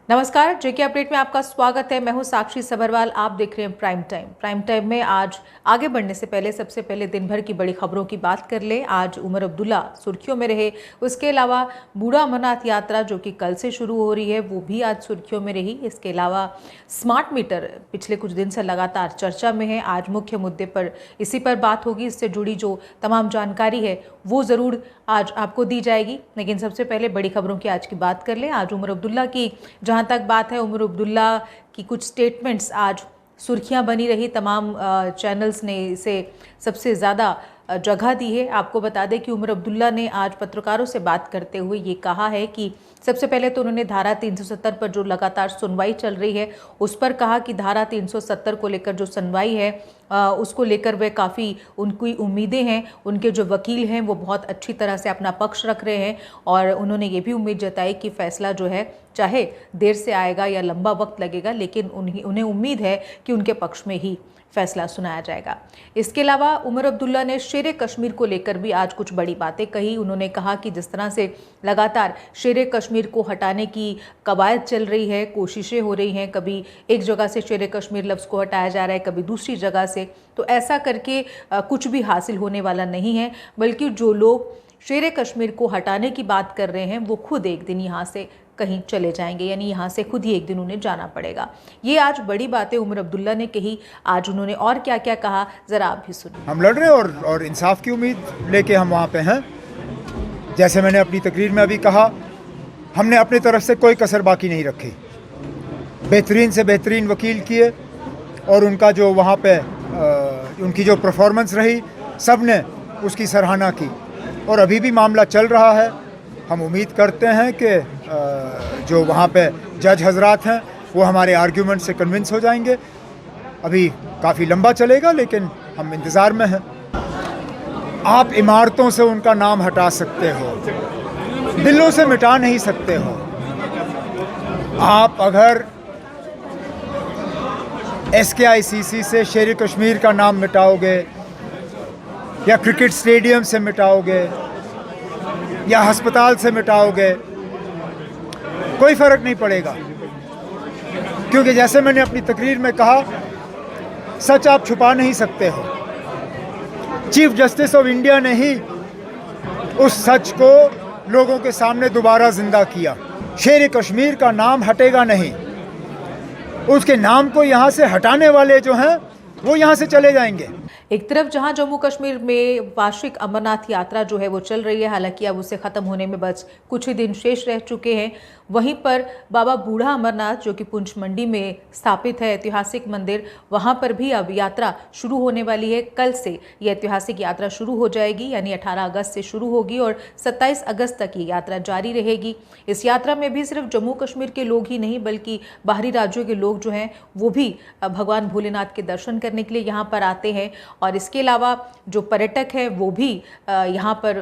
नमस्कार, जेके अपडेट में आपका स्वागत है। मैं हूं साक्षी सबरवाल। आप देख रहे हैं प्राइम टाइम। प्राइम टाइम में आज आगे बढ़ने से पहले सबसे पहले दिन भर की बड़ी खबरों की बात कर ले। आज उमर अब्दुल्ला सुर्खियों में रहे। उसके अलावा बूढ़ा अमरनाथ यात्रा जो कि कल से शुरू हो रही है वो भी आज सुर्खियों में रही। इसके अलावा स्मार्ट मीटर पिछले कुछ दिन से लगातार चर्चा में है। आज मुख्य मुद्दे पर इसी पर बात होगी। इससे जुड़ी जो तमाम जानकारी है वो ज़रूर आज आपको दी जाएगी। लेकिन सबसे पहले बड़ी खबरों की आज की बात कर लें। आज उमर अब्दुल्ला की जहां तक बात है, उमर अब्दुल्ला की कुछ स्टेटमेंट्स आज सुर्खियां बनी रही। तमाम चैनल्स ने इसे सबसे ज़्यादा जगह दी है। आपको बता दें कि उमर अब्दुल्ला ने आज पत्रकारों से बात करते हुए ये कहा है कि सबसे पहले तो उन्होंने धारा 370 पर जो लगातार सुनवाई चल रही है उस पर कहा कि धारा 370 को लेकर जो सुनवाई है उसको लेकर वे काफ़ी उनकी उम्मीदें हैं। उनके जो वकील हैं वो बहुत अच्छी तरह से अपना पक्ष रख रहे हैं और उन्होंने ये भी उम्मीद जताई कि फैसला जो है चाहे देर से आएगा या लंबा वक्त लगेगा, लेकिन उन्हें उम्मीद है कि उनके पक्ष में ही फैसला सुनाया जाएगा। इसके अलावा उमर अब्दुल्ला ने शेरे कश्मीर को लेकर भी आज कुछ बड़ी बातें कही। उन्होंने कहा कि जिस तरह से लगातार शेरे कश्मीर को हटाने की कवायद चल रही है, कोशिशें हो रही हैं, कभी एक जगह से शेरे कश्मीर लफ्ज़ को हटाया जा रहा है, कभी दूसरी जगह से, तो ऐसा करके कुछ भी हासिल होने वाला नहीं है। बल्कि जो लोग शेरे कश्मीर को हटाने की बात कर रहे हैं वो खुद एक दिन यहाँ से कहीं चले जाएंगे, यानी यहाँ से खुद ही एक दिन उन्हें जाना पड़ेगा। ये आज बड़ी बातें उमर अब्दुल्ला ने कही। आज उन्होंने और क्या क्या कहा, जरा आप भी सुनिए। हम लड़ रहे हैं और इंसाफ की उम्मीद लेके हम वहाँ पे हैं। जैसे मैंने अपनी तकरीर में अभी कहा, हमने अपनी तरफ से कोई कसर बाकी नहीं रखी। बेहतरीन से बेहतरीन वकील किए और उनका जो वहाँ पे उनकी जो परफॉर्मेंस रही सब ने उसकी सराहना की और अभी भी मामला चल रहा है। हम उम्मीद करते हैं कि जो वहाँ पे जज हजरात हैं वो हमारे आर्ग्यूमेंट से कन्विंस हो जाएंगे। अभी काफ़ी लंबा चलेगा लेकिन हम इंतज़ार में हैं। आप इमारतों से उनका नाम हटा सकते हो, दिलों से मिटा नहीं सकते हो। आप अगर SKICC से शेर कश्मीर का नाम मिटाओगे या क्रिकेट स्टेडियम से मिटाओगे या अस्पताल से मिटाओगे, कोई फ़र्क नहीं पड़ेगा, क्योंकि जैसे मैंने अपनी तकरीर में कहा, सच आप छुपा नहीं सकते हो। चीफ जस्टिस ऑफ इंडिया ने ही उस सच को लोगों के सामने दोबारा जिंदा किया। शेर कश्मीर का नाम हटेगा नहीं, उसके नाम को यहाँ से हटाने वाले जो हैं वो यहाँ से चले जाएंगे। एक तरफ जहां जम्मू कश्मीर में वार्षिक अमरनाथ यात्रा जो है वो चल रही है, हालांकि अब उसे ख़त्म होने में बस कुछ ही दिन शेष रह चुके हैं, वहीं पर बाबा बूढ़ा अमरनाथ जो कि पुंछ मंडी में स्थापित है ऐतिहासिक मंदिर, वहां पर भी अब यात्रा शुरू होने वाली है। कल से ये ऐतिहासिक यात्रा शुरू हो जाएगी, यानी 18 अगस्त से शुरू होगी और 27 अगस्त तक ये यात्रा जारी रहेगी। इस यात्रा में भी सिर्फ जम्मू कश्मीर के लोग ही नहीं बल्कि बाहरी राज्यों के लोग जो हैं वो भी भगवान भोलेनाथ के दर्शन करने के लिए यहाँ पर आते हैं। और इसके अलावा जो पर्यटक हैं वो भी यहाँ पर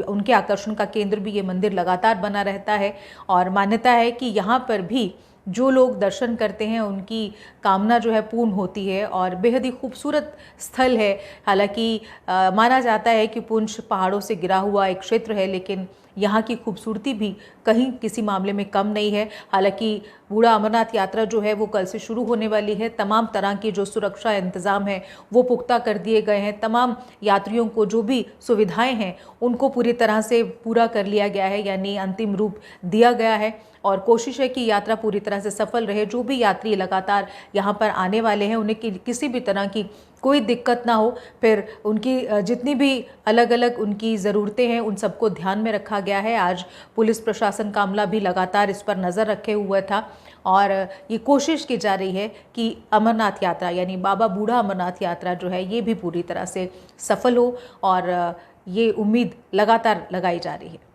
उनके आकर्षण का केंद्र भी ये मंदिर लगातार बना रहता है। और मान्यता है कि यहाँ पर भी जो लोग दर्शन करते हैं उनकी कामना जो है पूर्ण होती है और बेहद ही खूबसूरत स्थल है। हालांकि माना जाता है कि पुंछ पहाड़ों से घिरा हुआ एक क्षेत्र है, लेकिन यहाँ की खूबसूरती भी कहीं किसी मामले में कम नहीं है। हालांकि बूढ़ा अमरनाथ यात्रा जो है वो कल से शुरू होने वाली है। तमाम तरह की जो सुरक्षा इंतज़ाम है वो पुख्ता कर दिए गए हैं। तमाम यात्रियों को जो भी सुविधाएं हैं उनको पूरी तरह से पूरा कर लिया गया है, यानी अंतिम रूप दिया गया है और कोशिश है कि यात्रा पूरी तरह से सफल रहे। जो भी यात्री लगातार यहाँ पर आने वाले हैं उन्हें किसी भी तरह की कोई दिक्कत ना हो। फिर उनकी जितनी भी अलग अलग उनकी ज़रूरतें हैं उन सबको ध्यान में रखा गया है। आज पुलिस प्रशासन का अमला भी लगातार इस पर नज़र रखे हुआ था और ये कोशिश की जा रही है कि अमरनाथ यात्रा यानी बाबा बूढ़ा अमरनाथ यात्रा जो है ये भी पूरी तरह से सफल हो और ये उम्मीद लगातार लगाई जा रही है।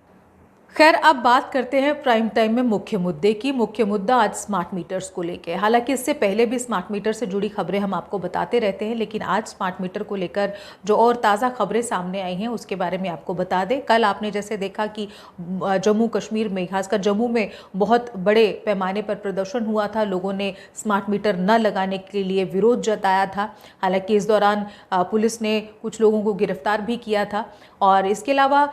खैर, अब बात करते हैं प्राइम टाइम में मुख्य मुद्दे की। मुख्य मुद्दा आज स्मार्ट मीटर्स को लेकर। हालांकि इससे पहले भी स्मार्ट मीटर से जुड़ी खबरें हम आपको बताते रहते हैं, लेकिन आज स्मार्ट मीटर को लेकर जो और ताज़ा खबरें सामने आई हैं उसके बारे में आपको बता दें। कल आपने जैसे देखा कि जम्मू कश्मीर में, खासकर जम्मू में बहुत बड़े पैमाने पर प्रदर्शन हुआ था। लोगों ने स्मार्ट मीटर न लगाने के लिए विरोध जताया था। हालांकि इस दौरान पुलिस ने कुछ लोगों को गिरफ्तार भी किया था और इसके अलावा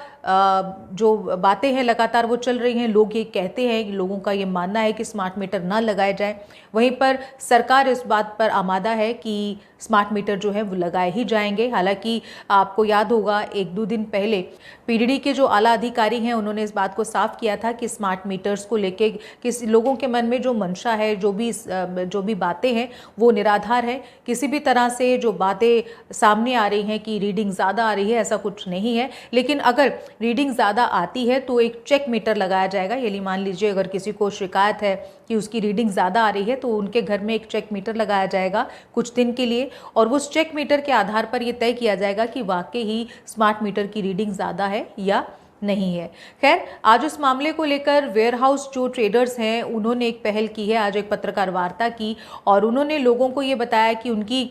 जो बातें हैं लगातार वो चल रही हैं। लोग ये कहते हैं, लोगों का ये मानना है कि स्मार्ट मीटर ना लगाए जाए। वहीं पर सरकार इस बात पर आमादा है कि स्मार्ट मीटर जो है वो लगाए ही जाएंगे। हालांकि आपको याद होगा 1-2 दिन पहले पीडीडी के जो आला अधिकारी हैं उन्होंने इस बात को साफ किया था कि स्मार्ट मीटर्स को लेके किसी लोगों के मन में जो मंशा है, जो भी बातें हैं वो निराधार है। किसी भी तरह से जो बातें सामने आ रही हैं कि रीडिंग ज़्यादा आ रही है, ऐसा कुछ नहीं है। लेकिन अगर रीडिंग ज़्यादा आती है तो एक चेक मीटर लगाया जाएगा। यानी मान लीजिए अगर किसी को शिकायत है कि उसकी रीडिंग ज़्यादा आ रही है तो उनके घर में एक चेक मीटर लगाया जाएगा कुछ दिन के लिए, और उस चेक मीटर के आधार पर यह तय किया जाएगा कि वाकई ही स्मार्ट मीटर की रीडिंग ज़्यादा है या नहीं है। खैर, आज इस मामले को लेकर वेयर हाउस जो ट्रेडर्स हैं उन्होंने एक पहल की है। आज एक पत्रकार वार्ता की और उन्होंने लोगों को ये बताया कि उनकी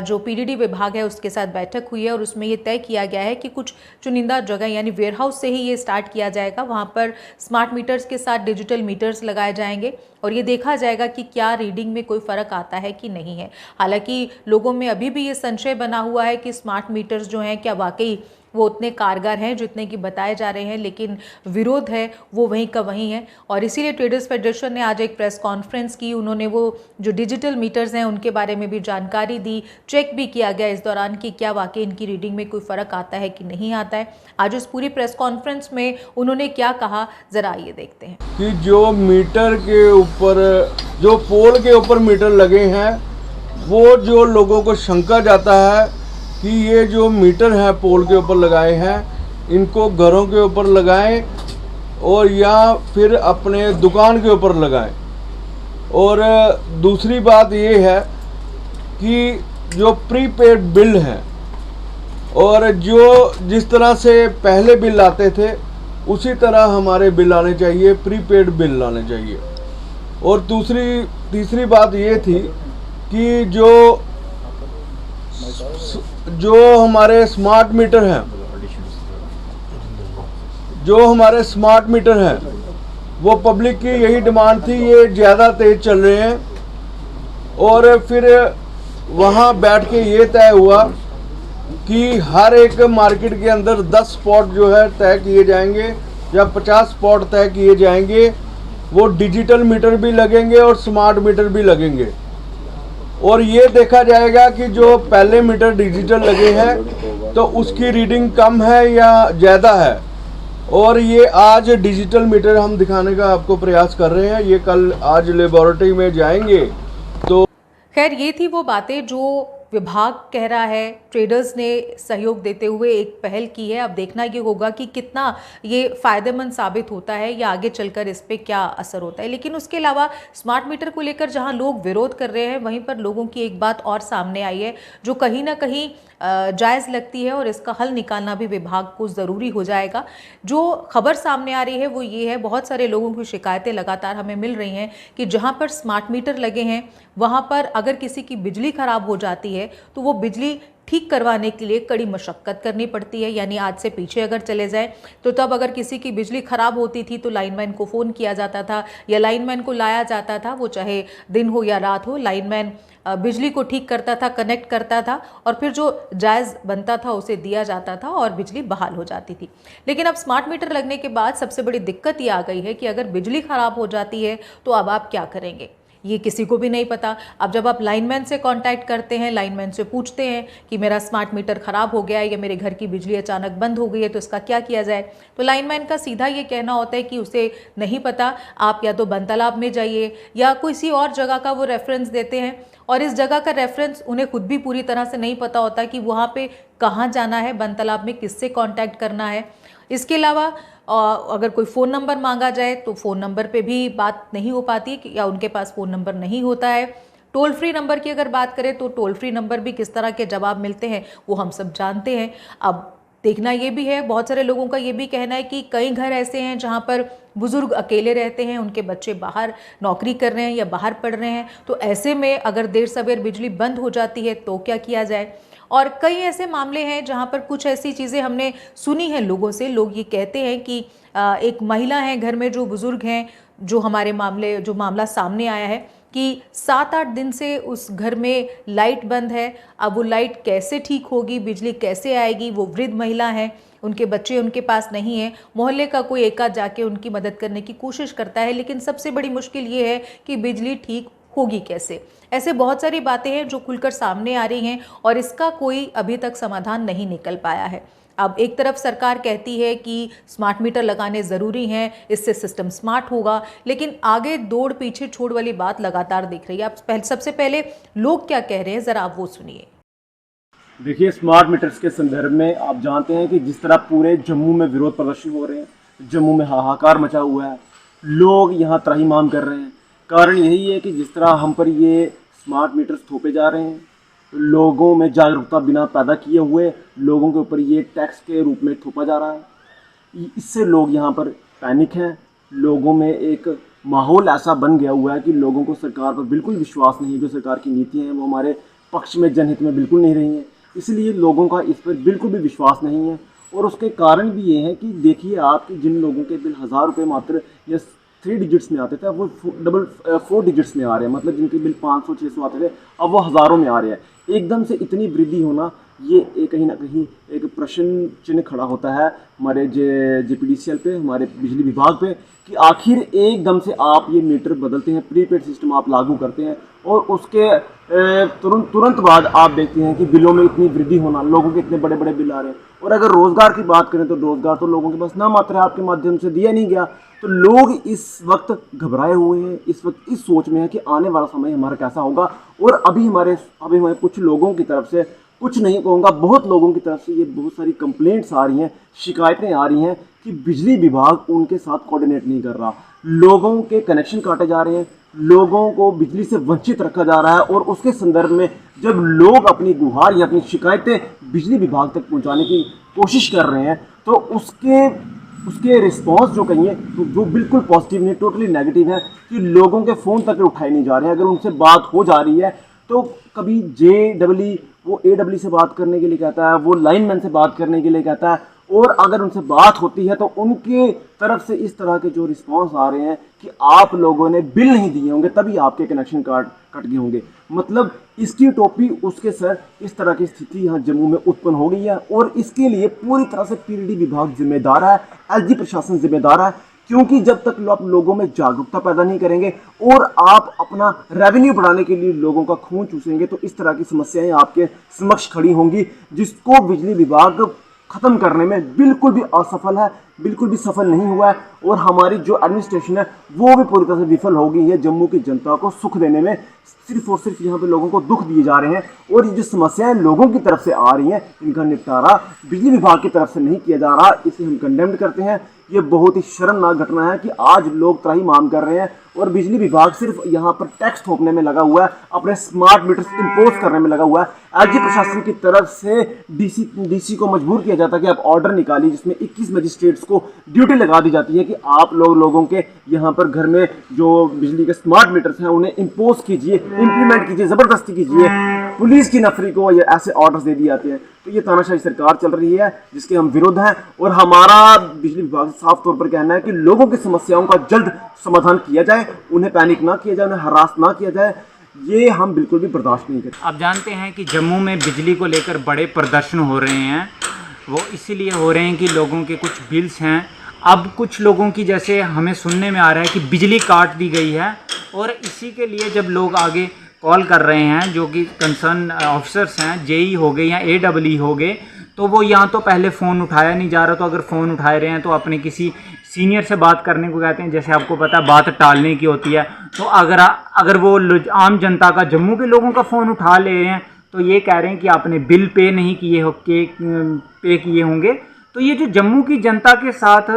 जो पीडीडी विभाग है उसके साथ बैठक हुई है और उसमें ये तय किया गया है कि कुछ चुनिंदा जगह यानी वेयर हाउस से ही ये स्टार्ट किया जाएगा। वहाँ पर स्मार्ट मीटर्स के साथ डिजिटल मीटर्स लगाए जाएंगे और ये देखा जाएगा कि क्या रीडिंग में कोई फ़र्क आता है कि नहीं है। हालांकि लोगों में अभी भी ये संशय बना हुआ है कि स्मार्ट मीटर्स जो हैं क्या वाकई वो उतने कारगर हैं जितने कि बताए जा रहे हैं, लेकिन विरोध है वो वहीं का वहीं है। और इसीलिए ट्रेडर्स फेडरेशन ने आज एक प्रेस कॉन्फ्रेंस की। उन्होंने वो जो डिजिटल मीटर्स हैं उनके बारे में भी जानकारी दी। चेक भी किया गया इस दौरान कि क्या वाकई इनकी रीडिंग में कोई फ़र्क आता है कि नहीं आता है। आज उस पूरी प्रेस कॉन्फ्रेंस में उन्होंने क्या कहा, ज़रा ये देखते हैं। कि जो मीटर के ऊपर, जो पोल के ऊपर मीटर लगे हैं, वो जो लोगों को शंका जाता है कि ये जो मीटर है पोल के ऊपर लगाए हैं, इनको घरों के ऊपर लगाएं और या फिर अपने दुकान के ऊपर लगाएं। और दूसरी बात ये है कि जो प्रीपेड बिल हैं और जो जिस तरह से पहले बिल आते थे उसी तरह हमारे बिल आने चाहिए, प्रीपेड बिल आने चाहिए। और तीसरी बात ये थी कि जो हमारे स्मार्ट मीटर हैं वो पब्लिक की यही डिमांड थी, ये ज़्यादा तेज़ चल रहे हैं। और फिर वहाँ बैठ के ये तय हुआ कि हर एक मार्केट के अंदर 10 स्पॉट जो है तय किए जाएंगे या 50 स्पॉट तय किए जाएंगे। वो डिजिटल मीटर भी लगेंगे और स्मार्ट मीटर भी लगेंगे और ये देखा जाएगा कि जो पहले मीटर डिजिटल लगे हैं तो उसकी रीडिंग कम है या ज़्यादा है। और ये आज डिजिटल मीटर हम दिखाने का आपको प्रयास कर रहे हैं। ये कल आज लेबोरेटरी में जाएंगे। तो खैर, ये थी वो बातें जो विभाग कह रहा है। ट्रेडर्स ने सहयोग देते हुए एक पहल की है। अब देखना ये होगा कि कितना ये फ़ायदेमंद साबित होता है या आगे चलकर इस पे क्या असर होता है। लेकिन उसके अलावा स्मार्ट मीटर को लेकर जहां लोग विरोध कर रहे हैं, वहीं पर लोगों की एक बात और सामने आई है जो कहीं ना कहीं जायज़ लगती है और इसका हल निकालना भी विभाग को ज़रूरी हो जाएगा। जो खबर सामने आ रही है वो ये है, बहुत सारे लोगों की शिकायतें लगातार हमें मिल रही हैं कि जहाँ पर स्मार्ट मीटर लगे हैं वहाँ पर अगर किसी की बिजली ख़राब हो जाती है तो वो बिजली ठीक करवाने के लिए कड़ी मशक्क़त करनी पड़ती है। यानी आज से पीछे अगर चले जाएं तो तब अगर किसी की बिजली ख़राब होती थी तो लाइनमैन को फ़ोन किया जाता था या लाइनमैन को लाया जाता था, वो चाहे दिन हो या रात हो, लाइनमैन बिजली को ठीक करता था, कनेक्ट करता था और फिर जो जायज़ बनता था उसे दिया जाता था और बिजली बहाल हो जाती थी। लेकिन अब स्मार्ट मीटर लगने के बाद सबसे बड़ी दिक्कत ये आ गई है कि अगर बिजली ख़राब हो जाती है तो अब आप क्या करेंगे, ये किसी को भी नहीं पता। अब जब आप लाइनमैन से कांटेक्ट करते हैं, लाइनमैन से पूछते हैं कि मेरा स्मार्ट मीटर ख़राब हो गया है या मेरे घर की बिजली अचानक बंद हो गई है तो इसका क्या किया जाए, तो लाइनमैन का सीधा ये कहना होता है कि उसे नहीं पता, आप या तो बन तालाब में जाइए या किसी और जगह का वो रेफरेंस देते हैं। और इस जगह का रेफरेंस उन्हें खुद भी पूरी तरह से नहीं पता होता कि वहाँ पे कहाँ जाना है, बन तालाब में किससे कांटेक्ट करना है। इसके अलावा अगर कोई फ़ोन नंबर मांगा जाए तो फ़ोन नंबर पे भी बात नहीं हो पाती या उनके पास फ़ोन नंबर नहीं होता है। टोल फ्री नंबर की अगर बात करें तो टोल फ्री नंबर भी किस तरह के जवाब मिलते हैं वो हम सब जानते हैं। अब देखना ये भी है, बहुत सारे लोगों का ये भी कहना है कि कई घर ऐसे हैं जहाँ पर बुज़ुर्ग अकेले रहते हैं, उनके बच्चे बाहर नौकरी कर रहे हैं या बाहर पढ़ रहे हैं, तो ऐसे में अगर देर सवेर बिजली बंद हो जाती है तो क्या किया जाए। और कई ऐसे मामले हैं जहाँ पर कुछ ऐसी चीज़ें हमने सुनी हैं लोगों से। लोग ये कहते हैं कि एक महिला है घर में जो बुज़ुर्ग हैं, जो मामला सामने आया है कि 7-8 दिन से उस घर में लाइट बंद है। अब वो लाइट कैसे ठीक होगी, बिजली कैसे आएगी? वो वृद्ध महिला है, उनके बच्चे उनके पास नहीं है। मोहल्ले का कोई एकाध जाके उनकी मदद करने की कोशिश करता है, लेकिन सबसे बड़ी मुश्किल ये है कि बिजली ठीक होगी कैसे। ऐसे बहुत सारी बातें हैं जो खुलकर सामने आ रही हैं और इसका कोई अभी तक समाधान नहीं निकल पाया है। अब एक तरफ सरकार कहती है कि स्मार्ट मीटर लगाने ज़रूरी हैं, इससे सिस्टम स्मार्ट होगा, लेकिन आगे दौड़ पीछे छोड़ वाली बात लगातार दिख रही है। अब सबसे पहले लोग क्या कह रहे हैं, ज़रा आप वो सुनिए। देखिए, स्मार्ट मीटर्स के संदर्भ में आप जानते हैं कि जिस तरह पूरे जम्मू में विरोध प्रदर्शन हो रहे हैं, जम्मू में हाहाकार मचा हुआ है, लोग यहाँ त्राहिमाम कर रहे हैं। कारण यही है कि जिस तरह हम पर ये स्मार्ट मीटर्स थोपे जा रहे हैं, लोगों में जागरूकता बिना पैदा किए हुए लोगों के ऊपर ये टैक्स के रूप में थोपा जा रहा है। इससे लोग यहाँ पर पैनिक हैं। लोगों में एक माहौल ऐसा बन गया हुआ है कि लोगों को सरकार पर बिल्कुल विश्वास नहीं है। जो सरकार की नीतियाँ हैं वो हमारे पक्ष में, जनहित में बिल्कुल नहीं रही हैं, इसलिए लोगों का इस पर बिल्कुल भी विश्वास नहीं है। और उसके कारण भी ये है कि देखिए आप कि जिन लोगों के बिल 1000 रुपये मात्र या 3 डिजिट्स में आते थे, अब वो 4 डिजिट्स में आ रहे हैं। मतलब जिनके बिल 500-600 आते थे, अब वो हज़ारों में आ रहे हैं। एकदम से इतनी वृद्धि होना, ये कहीं ना कहीं एक प्रश्न चिन्ह खड़ा होता है हमारे JPDCL पे, हमारे बिजली विभाग पे, कि आखिर एकदम से आप ये मीटर बदलते हैं, प्रीपेड सिस्टम आप लागू करते हैं और उसके तुरंत बाद आप देखते हैं कि बिलों में इतनी वृद्धि होना, लोगों के इतने बड़े बड़े बिल आ रहे हैं। और अगर रोज़गार की बात करें तो रोज़गार तो लोगों के पास ना मात्र है, आपके माध्यम से दिया नहीं गया। तो लोग इस वक्त घबराए हुए हैं, इस वक्त इस सोच में है कि आने वाला समय हमारा कैसा होगा। और अभी हमारे कुछ लोगों की तरफ से, कुछ नहीं कहूँगा, बहुत लोगों की तरफ से ये बहुत सारी कंप्लेंट्स आ रही हैं, शिकायतें आ रही हैं कि बिजली विभाग उनके साथ कोऑर्डिनेट नहीं कर रहा। लोगों के कनेक्शन काटे जा रहे हैं, लोगों को बिजली से वंचित रखा जा रहा है। और उसके संदर्भ में जब लोग अपनी गुहार या अपनी शिकायतें बिजली विभाग तक पहुंचाने की कोशिश कर रहे हैं, तो उसके रिस्पॉन्स जो कहिए तो जो बिल्कुल पॉजिटिव नहीं, टोटली नेगेटिव है कि लोगों के फ़ोन तक उठाए नहीं जा रहे हैं। अगर उनसे बात हो जा रही है तो कभी वो AEE से बात करने के लिए कहता है, वो लाइनमैन से बात करने के लिए कहता है। और अगर उनसे बात होती है तो उनके तरफ से इस तरह के जो रिस्पांस आ रहे हैं कि आप लोगों ने बिल नहीं दिए होंगे तभी आपके कनेक्शन कार्ड कट गए होंगे। मतलब इसकी टोपी उसके सर, इस तरह की स्थिति यहाँ जम्मू में उत्पन्न हो गई है। और इसके लिए पूरी तरह से PDD विभाग जिम्मेदार है, LG प्रशासन जिम्मेदार है, क्योंकि जब तक आप लोगों में जागरूकता पैदा नहीं करेंगे और आप अपना रेवेन्यू बढ़ाने के लिए लोगों का खून चूसेंगे तो इस तरह की समस्याएं आपके समक्ष खड़ी होंगी, जिसको बिजली विभाग खत्म करने में बिल्कुल भी असफल है, बिल्कुल भी सफल नहीं हुआ है। और हमारी जो एडमिनिस्ट्रेशन है वो भी पूरी तरह से विफल हो गई है जम्मू की जनता को सुख देने में। सिर्फ और सिर्फ यहाँ पे लोगों को दुख दिए जा रहे हैं। और ये जो समस्याएं लोगों की तरफ से आ रही हैं, इनका निपटारा बिजली विभाग की तरफ से नहीं किया जा रहा। इसे हम कंडेम्ड करते हैं। ये बहुत ही शर्मनाक घटना है कि आज लोग त्राहिमाम कर रहे हैं और बिजली विभाग सिर्फ यहाँ पर टैक्स थोपने में लगा हुआ है, अपने स्मार्ट मीटर्स इंपोज करने में लगा हुआ है। LG प्रशासन की तरफ से DC को मजबूर किया जाता है कि आप ऑर्डर निकालिए, जिसमें 21 मजिस्ट्रेट्स को ड्यूटी लगा दी जाती है कि आप लोगों के यहाँ पर घर में जो बिजली के स्मार्ट मीटर्स हैं उन्हें इंपोज कीजिए, इंप्लीमेंट कीजिए, ज़बरदस्ती कीजिए। पुलिस की नफरी को ये ऐसे ऑर्डर्स दे दिए जाते हैं। तो ये तानाशाही सरकार चल रही है जिसके हम विरोध हैं। और हमारा बिजली विभाग साफ तौर पर कहना है कि लोगों की समस्याओं का जल्द समाधान किया जाए, उन्हें पैनिक ना किया जाए, उन्हें हरास ना किया जाए। ये हम बिल्कुल भी बर्दाश्त नहीं करते। आप जानते हैं कि जम्मू में बिजली को लेकर बड़े प्रदर्शन हो रहे हैं। वो इसीलिए हो रहे हैं कि लोगों के कुछ बिल्स हैं। अब कुछ लोगों की, जैसे हमें सुनने में आ रहा है कि बिजली काट दी गई है, और इसी के लिए जब लोग आगे कॉल कर रहे हैं, जो कि कंसर्न ऑफिसर्स हैं, JE हो गए या AEE हो गए, तो वो यहाँ तो पहले फ़ोन उठाया नहीं जा रहा। तो अगर फ़ोन उठाए रहे हैं तो अपने किसी सीनियर से बात करने को कहते हैं। जैसे आपको पता है बात टालने की होती है। तो अगर वो आम जनता का, जम्मू के लोगों का फ़ोन उठा ले रहे हैं तो ये कह रहे हैं कि आपने बिल पे नहीं किए होंगे। तो ये जो जम्मू की जनता के साथ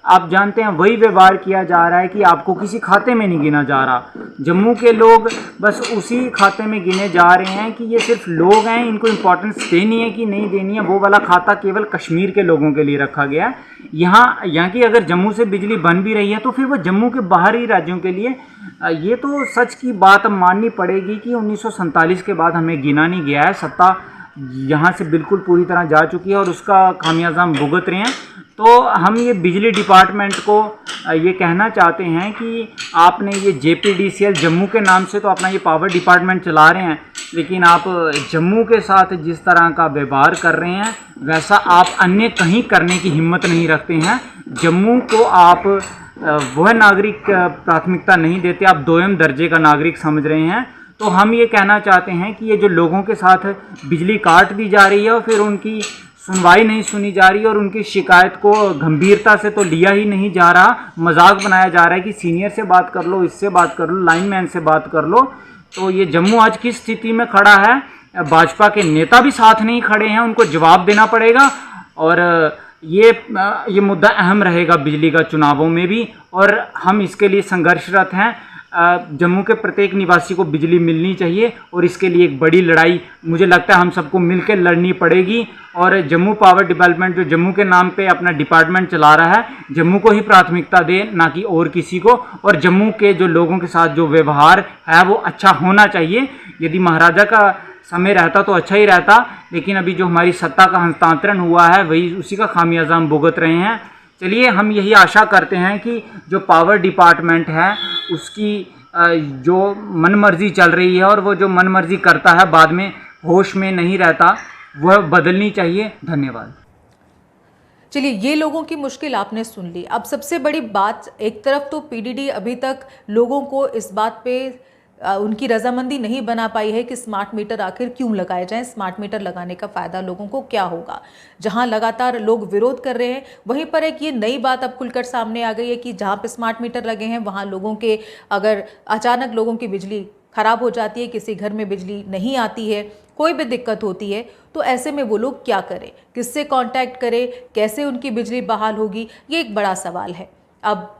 आप जानते हैं वही व्यवहार किया जा रहा है कि आपको किसी खाते में नहीं गिना जा रहा। जम्मू के लोग बस उसी खाते में गिने जा रहे हैं कि ये सिर्फ लोग हैं, इनको इम्पोर्टेंस देनी है कि नहीं देनी है। वो वाला खाता केवल कश्मीर के लोगों के लिए रखा गया है। यहाँ की अगर जम्मू से बिजली बन भी रही है तो फिर वो जम्मू के बाहरी राज्यों के लिए। ये तो सच की बात माननी पड़ेगी कि 1947 के बाद हमें गिना नहीं गया है। सत्ता यहाँ से बिल्कुल पूरी तरह जा चुकी है और उसका खामियाजा हम भुगत रहे हैं। तो हम ये बिजली डिपार्टमेंट को ये कहना चाहते हैं कि आपने ये JPDCL जम्मू के नाम से तो अपना ये पावर डिपार्टमेंट चला रहे हैं, लेकिन आप जम्मू के साथ जिस तरह का व्यवहार कर रहे हैं वैसा आप अन्य कहीं करने की हिम्मत नहीं रखते हैं। जम्मू को आप वह नागरिक प्राथमिकता नहीं देते, आप दोयम दर्जे का नागरिक समझ रहे हैं। तो हम ये कहना चाहते हैं कि ये जो लोगों के साथ बिजली काट दी जा रही है और फिर उनकी सुनवाई नहीं सुनी जा रही और उनकी शिकायत को गंभीरता से तो लिया ही नहीं जा रहा, मजाक बनाया जा रहा है कि सीनियर से बात कर लो, इससे बात कर लो, लाइनमैन से बात कर लो। तो ये जम्मू आज किस स्थिति में खड़ा है, भाजपा के नेता भी साथ नहीं खड़े हैं, उनको जवाब देना पड़ेगा। और ये मुद्दा अहम रहेगा बिजली का चुनावों में भी, और हम इसके लिए संघर्षरत हैं। जम्मू के प्रत्येक निवासी को बिजली मिलनी चाहिए और इसके लिए एक बड़ी लड़ाई मुझे लगता है हम सबको मिलकर लड़नी पड़ेगी। और जम्मू पावर डेवलपमेंट जो जम्मू के नाम पे अपना डिपार्टमेंट चला रहा है, जम्मू को ही प्राथमिकता दे, ना कि और किसी को। और जम्मू के जो लोगों के साथ जो व्यवहार है वो अच्छा होना चाहिए। यदि महाराजा का समय रहता तो अच्छा ही रहता, लेकिन अभी जो हमारी सत्ता का हस्तांतरण हुआ है वही उसी का खामियाजा हम भुगत रहे हैं। चलिए, हम यही आशा करते हैं कि जो पावर डिपार्टमेंट है उसकी जो मनमर्जी चल रही है और वो जो मनमर्जी करता है बाद में होश में नहीं रहता, वह बदलनी चाहिए। धन्यवाद। चलिए, ये लोगों की मुश्किल आपने सुन ली। अब सबसे बड़ी बात, एक तरफ तो PDD अभी तक लोगों को इस बात पे उनकी रजामंदी नहीं बना पाई है कि स्मार्ट मीटर आखिर क्यों लगाए जाएं, स्मार्ट मीटर लगाने का फ़ायदा लोगों को क्या होगा। जहां लगातार लोग विरोध कर रहे हैं, वहीं पर एक ये नई बात अब खुलकर सामने आ गई है कि जहां पे स्मार्ट मीटर लगे हैं वहां लोगों के, अगर अचानक लोगों की बिजली खराब हो जाती है, किसी घर में बिजली नहीं आती है, कोई भी दिक्कत होती है, तो ऐसे में वो लोग क्या करें, किससे कॉन्टैक्ट करें, कैसे उनकी बिजली बहाल होगी, ये एक बड़ा सवाल है। अब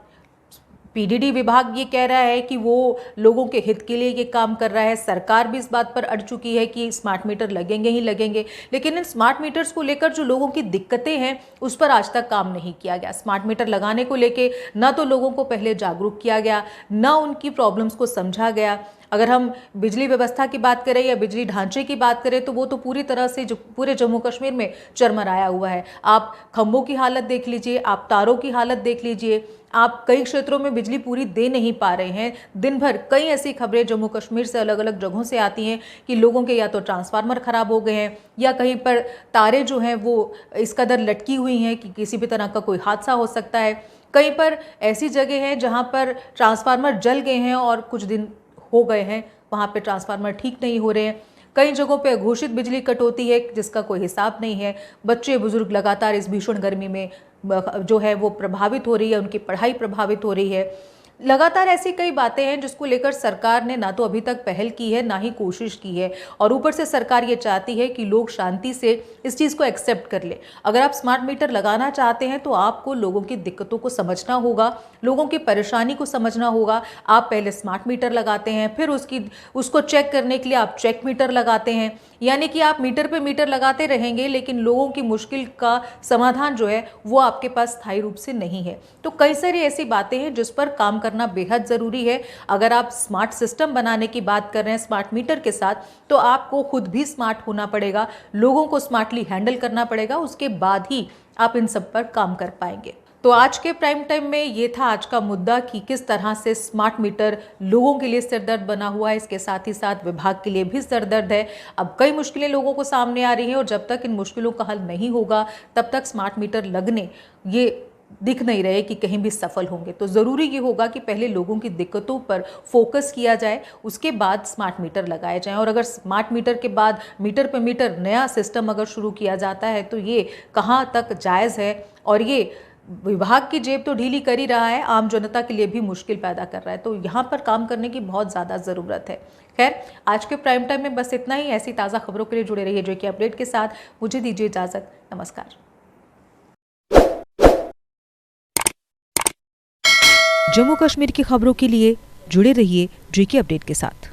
PDD विभाग ये कह रहा है कि वो लोगों के हित के लिए ये काम कर रहा है। सरकार भी इस बात पर अड़ चुकी है कि स्मार्ट मीटर लगेंगे ही लगेंगे, लेकिन इन स्मार्ट मीटर्स को लेकर जो लोगों की दिक्कतें हैं उस पर आज तक काम नहीं किया गया। स्मार्ट मीटर लगाने को लेके ना तो लोगों को पहले जागरूक किया गया, ना उनकी प्रॉब्लम्स को समझा गया। अगर हम बिजली व्यवस्था की बात करें या बिजली ढांचे की बात करें तो वो तो पूरी तरह से जो पूरे जम्मू कश्मीर में चरमराया हुआ है। आप खंभों की हालत देख लीजिए, आप तारों की हालत देख लीजिए, आप कई क्षेत्रों में बिजली पूरी दे नहीं पा रहे हैं। दिन भर कई ऐसी खबरें जम्मू कश्मीर से अलग अलग जगहों से आती हैं कि लोगों के या तो ट्रांसफार्मर खराब हो गए हैं या कहीं पर तारें जो हैं वो इस कदर लटकी हुई हैं कि किसी भी तरह का कोई हादसा हो सकता है। कहीं पर ऐसी जगह हैं जहां पर ट्रांसफार्मर जल गए हैं और कुछ दिन हो गए हैं, वहाँ पे ट्रांसफार्मर ठीक नहीं हो रहे हैं। कई जगहों पे अघोषित बिजली कटौती है जिसका कोई हिसाब नहीं है। बच्चे बुजुर्ग लगातार इस भीषण गर्मी में जो है वो प्रभावित हो रही है, उनकी पढ़ाई प्रभावित हो रही है। लगातार ऐसी कई बातें हैं जिसको लेकर सरकार ने ना तो अभी तक पहल की है, ना ही कोशिश की है, और ऊपर से सरकार ये चाहती है कि लोग शांति से इस चीज़ को एक्सेप्ट कर ले। अगर आप स्मार्ट मीटर लगाना चाहते हैं तो आपको लोगों की दिक्कतों को समझना होगा, लोगों की परेशानी को समझना होगा। आप पहले स्मार्ट मीटर लगाते हैं, फिर उसको चेक करने के लिए आप चेक मीटर लगाते हैं, यानी कि आप मीटर पे मीटर लगाते रहेंगे लेकिन लोगों की मुश्किल का समाधान जो है वो आपके पास स्थायी रूप से नहीं है। तो कई सारी ऐसी बातें हैं जिस पर काम करना बेहद ज़रूरी है। अगर आप स्मार्ट सिस्टम बनाने की बात कर रहे हैं स्मार्ट मीटर के साथ, तो आपको खुद भी स्मार्ट होना पड़ेगा, लोगों को स्मार्टली हैंडल करना पड़ेगा, उसके बाद ही आप इन सब पर काम कर पाएंगे। तो आज के प्राइम टाइम में ये था आज का मुद्दा कि किस तरह से स्मार्ट मीटर लोगों के लिए सिरदर्द बना हुआ है, इसके साथ ही साथ विभाग के लिए भी सिरदर्द है। अब कई मुश्किलें लोगों को सामने आ रही हैं और जब तक इन मुश्किलों का हल नहीं होगा तब तक स्मार्ट मीटर लगने ये दिख नहीं रहे कि कहीं भी सफल होंगे। तो ज़रूरी ये होगा कि पहले लोगों की दिक्कतों पर फोकस किया जाए, उसके बाद स्मार्ट मीटर लगाए जाएं। और अगर स्मार्ट मीटर के बाद मीटर पे मीटर नया सिस्टम अगर शुरू किया जाता है तो ये कहाँ तक जायज़ है, और ये विभाग की जेब तो ढीली कर ही रहा है, आम जनता के लिए भी मुश्किल पैदा कर रहा है। तो यहाँ पर काम करने की बहुत ज़्यादा ज़रूरत है। खैर, आज के प्राइम टाइम में बस इतना ही। ऐसी ताज़ा खबरों के लिए जुड़े रहिए जो कि अपडेट के साथ। मुझे दीजिए इजाज़त। नमस्कार। जम्मू कश्मीर की खबरों के लिए जुड़े रहिए JK अपडेट के साथ।